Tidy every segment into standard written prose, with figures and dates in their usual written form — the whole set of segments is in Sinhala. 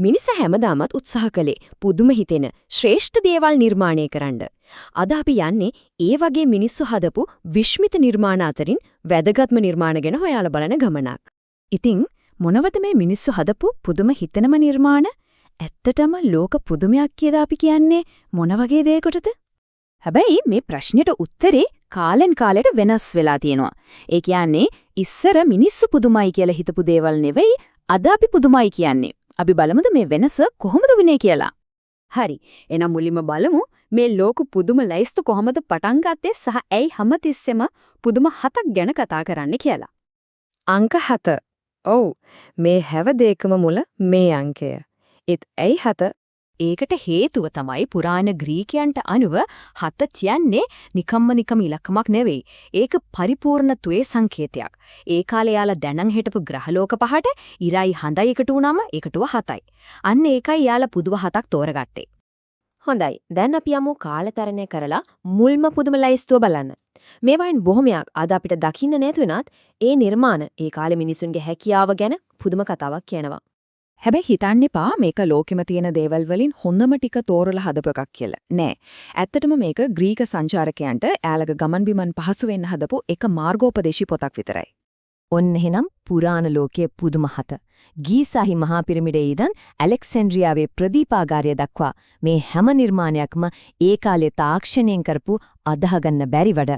මිනිසා හැමදාමත් උත්සාහ කළේ පුදුම හිතෙන ශ්‍රේෂ්ඨ දේවල් නිර්මාණය කරන්න. අද අපි යන්නේ ඒ වගේ මිනිස්සු හදපු විශ්මිත නිර්මාණ අතරින් වැදගත්ම නිර්මාණ ගැන හොයාලා බලන ගමනක්. ඉතින් මොනවද මේ මිනිස්සු හදපු පුදුම හිතනම නිර්මාණ? ඇත්තටම ලෝක පුදුමයක් කියලා අපි කියන්නේ මොන වගේ දෙයකටද? හැබැයි මේ ප්‍රශ්නෙට උත්තරේ කාලෙන් කාලෙට වෙනස් වෙලා තියෙනවා. ඒ කියන්නේ ඉස්සර මිනිස්සු පුදුමයි කියලා හිතපු දේවල් නෙවෙයි අද අපි පුදුමයි කියන්නේ. අපි බලමුද මේ වෙනස කොහොමද වෙන්නේ කියලා. හරි. එහෙනම් මුලින්ම බලමු මේ ලෝක පුදුම ලයිස්තු කොහොමද පටන් ගත්තේ සහ ඇයි හැමතිස්සෙම පුදුම 7ක් ගැන කතා කරන්න කියලා. අංක 7. ඔව්. මේ හැව දෙකම මුල මේ අංකය. ඒත් ඇයි 7? ඒකට හේතුව තමයි පුරාණ ග්‍රීකයන්ට අනුව 7 කියන්නේ නිකම්ම ඉලක්කමක් නෙවෙයි. ඒක පරිපූර්ණත්වයේ සංකේතයක්. ඒ කාලේ යාලා දැනන් හිටපු ග්‍රහලෝක පහට ඉරයි හඳයි එකතු වුණාම එකටුව 7යි. අන්න ඒකයි යාලා පුදුම 7ක් තෝරගත්තේ. හොඳයි. දැන් අපි යමු කාලතරණය කරලා මුල්ම පුදුම ලයිස්තුව බලන්න. මේවායින් බොහොමයක් අද අපිට දකින්න නැති වෙනත් ඒ නිර්මාණ ඒ කාලේ මිනිසුන්ගේ හැකියාව ගැන පුදුම කතාවක් කියනවා. හැබැයි හිතන්න එපා මේක ලෝකෙම තියෙන දේවල් වලින් හොඳම ටික තෝරලා හදපු එකක් කියලා. නෑ. ඇත්තටම මේක ග්‍රීක සංචාරකයන්ට යාලක ගමන් බිමන් පහසු වෙන්න හදපු එක මාර්ගෝපදේශී පොතක් විතරයි. ඔන්න එහෙනම් පුරාණ ලෝකයේ පුදුම 7. ගීසාහි මහා පිරමිඩේ ඉඳන් ඇලෙක්සැන්ඩ්‍රියාවේ ප්‍රදීපාගාරය දක්වා මේ හැම නිර්මාණයක්ම ඒ කාලේ තාක්ෂණයෙන් කරපු අදහගන්න බැරි වැඩ.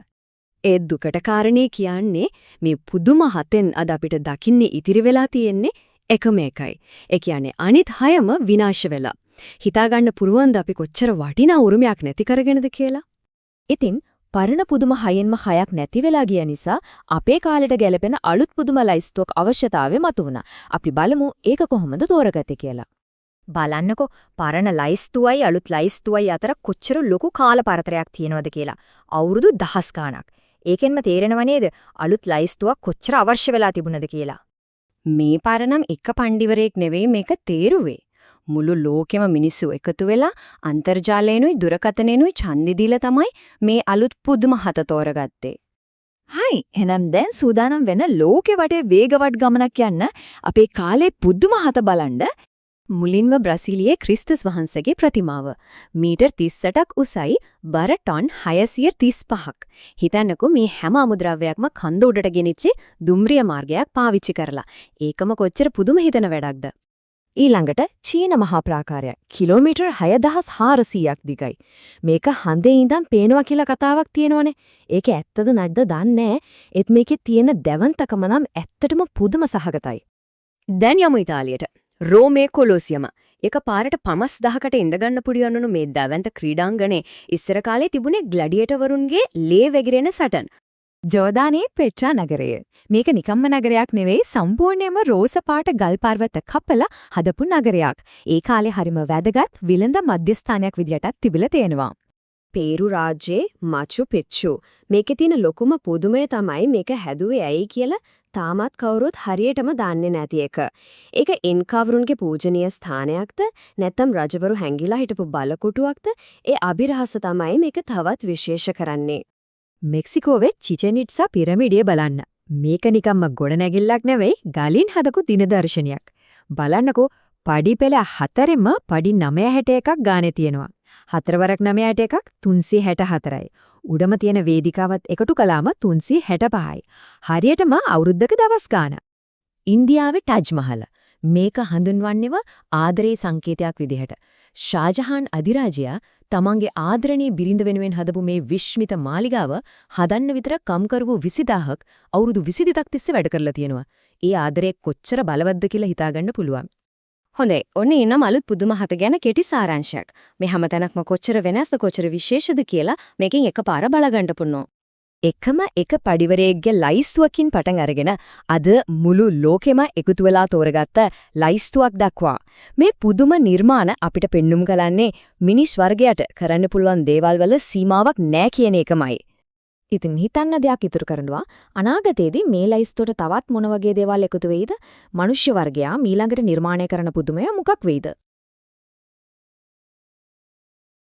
ඒ දුකට කාරණේ කියන්නේ මේ පුදුම 7න් අද අපිට දකින්න ඉතිරි වෙලා තියෙන්නේ එකම එකයි. ඒ කියන්නේ අනිත් 6ම විනාශ වෙලා. හිතාගන්න පුරුවන්ද අපි කොච්චර වටිනා උරුමයක් නැති කරගෙනද කියලා. ඉතින් පරණ පුදුම 6න්ම 6ක් නැති වෙලා ගිය නිසා අපේ කාලෙට ගැලපෙන අලුත් පුදුම ලයිස්තුවක් අවශ්‍යතාවය මතුවුණා. අපි බලමු ඒක කොහොමද තෝරගත්තේ කියලා. බලන්නකෝ පරණ ලයිස්තුවයි අලුත් ලයිස්තුවයි අතර කොච්චර ලොකු කාල පරතරයක් තියෙනවද කියලා. අවුරුදු 10 ගාණක්. ඒකෙන්ම තේරෙනව නේද අලුත් ලයිස්තුවක් කොච්චර අවශ්‍ය වෙලා තිබුණද කියලා. මේ පරණම් එක පඬිවරයෙක් නෙවෙයි මේක තේරුවේ. මුළු ලෝකෙම මිනිස්සු එකතු වෙලා අන්තර්ජාලයෙන්ුයි දුරකථනයෙන්ුයි ඡන්දෙ දීලා තමයි මේ අලුත් පුදුම 7 තෝරගත්තේ. හයි එහෙනම් දැන් සූදානම් වෙන ලෝකෙ වටේ වේගවත් ගමනක් යන්න අපේ කාලේ පුදුම 7 බලන්න. මුලින්ම බ්‍රසීලියේ ක්‍රිස්තුස් වහන්සේගේ ප්‍රතිමාව මීටර් 38ක් උසයි බර ටොන් 635ක්. හිතන්නකෝ මේ හැම අමුද්‍රව්‍යයක්ම කන්ද උඩට ගෙනිච්ච දුම්රිය මාර්ගයක් පාවිච්චි කරලා. ඒකම කොච්චර පුදුම හිතන වැඩක්ද. ඊළඟට චීන මහා ප්‍රාකාරය කිලෝමීටර් 6400ක් දිගයි. මේක හඳේ ඉඳන් පේනවා කියලා කතාවක් තියෙනවනේ. ඒක ඇත්තද නැද්ද දන්නේ නැහැ. ඒත් මේකේ තියෙන දැවන්තකම නම් ඇත්තටම පුදුම සහගතයි. දැන් යමු ඉතාලියට. රෝමේ කොලොසියම. එක පාරට 5000කට ඉඳගන්න පුඩියනුණු මේ දැවැන්ත ක්‍රීඩාංගණේ ඉස්සර කාලේ තිබුණේ ග්ලැඩියේටර්වරුන්ගේ ලේ වැగిරෙන සටන්. ජෝදානයේ පෙට්‍රා නගරය. මේක නිකම්ම නගරයක් නෙවෙයි සම්පූර්ණයෙන්ම රෝස පාට ගල් පර්වත කපලා හදපු නගරයක්. ඒ කාලේ හරිම වැදගත් විලඳ මධ්‍යස්ථානයක් විදියටත් තිබිලා තියෙනවා. පේරු රාජ්‍යයේ මාචු පිච්චු. මේකේ තියෙන ලොකුම පුදුමය තමයි මේක හැදුවේ ඇයි කියලා තාමත් කවුරුත් හරියටම දන්නේ නැති එක. ඒක ඉන්කාවරුන්ගේ පූජනීය ස්ථානයක්ද නැත්නම් රජවරු හැංගිලා හිටපු බලකොටුවක්ද? ඒ අභිරහස තමයි මේක තවත් විශේෂ කරන්නේ. මෙක්සිකෝවේ චිචෙන් ඉට්සා පිරමිඩිය බලන්න. මේක නිකම්ම ගොඩනැගිල්ලක් නෙවෙයි ගලින් හදපු දින දර්ශනයක්. බලන්නකෝ පඩි පෙළ 4ෙම පඩි 961ක් ගානේ තියෙනවා. 4 වරක් 961ක් 364යි. උඩම තියෙන වේදිකාවත් එකතු කළාම 365යි. හරියටම අවුරුද්දක දවස් ගාන. ඉන්දියාවේ ටජ් මහල. මේක හඳුන්වන්නේව ආදරේ සංකේතයක් විදිහට. ෂාජහාන් අධිරාජයා තමන්ගේ ආදරණීය බිරිඳ වෙනුවෙන් හදපු මේ විශ්මිත මාලිගාව හදන්න විතර කම්කරුවෝ 20000ක් අවුරුදු 22ක් තිස්සේ වැඩ කරලා තියෙනවා. ඒ ආදරේ කොච්චර බලවත්ද කියලා හිතාගන්න පුළුවන්. හොඳයි. ඔන්න එනම් අලුත් පුදුම 7 ගැන කෙටි සාරාංශයක්. මේ හැමතැනක්ම කොච්චර වෙනස්ද කොච්චර විශේෂද කියලා මේකෙන් එකපාර බලගන්න පුණෝ. එකම එක පඩිවරයෙක්ගේ ලයිස්තුවකින් පටන් අරගෙන අද මුළු ලෝකෙම එකතු වෙලා තෝරගත්ත ලයිස්තුවක් දක්වා මේ පුදුම නිර්මාණ අපිට පෙන්눔 කරන්නේ මිනිස් වර්ගයට කරන්න පුළුවන් දේවල් වල සීමාවක් නැහැ කියන එකමයි. ඉතින් හිතන්න දෙයක් ඉතුරු කරනවා අනාගතයේදී මේ ලයිස්තුවට තවත් මොන වගේ දේවල් එකතු වෙයිද? මනුෂ්‍ය වර්ගයා ඊළඟට නිර්මාණය කරන පුදුමය මොකක් වෙයිද?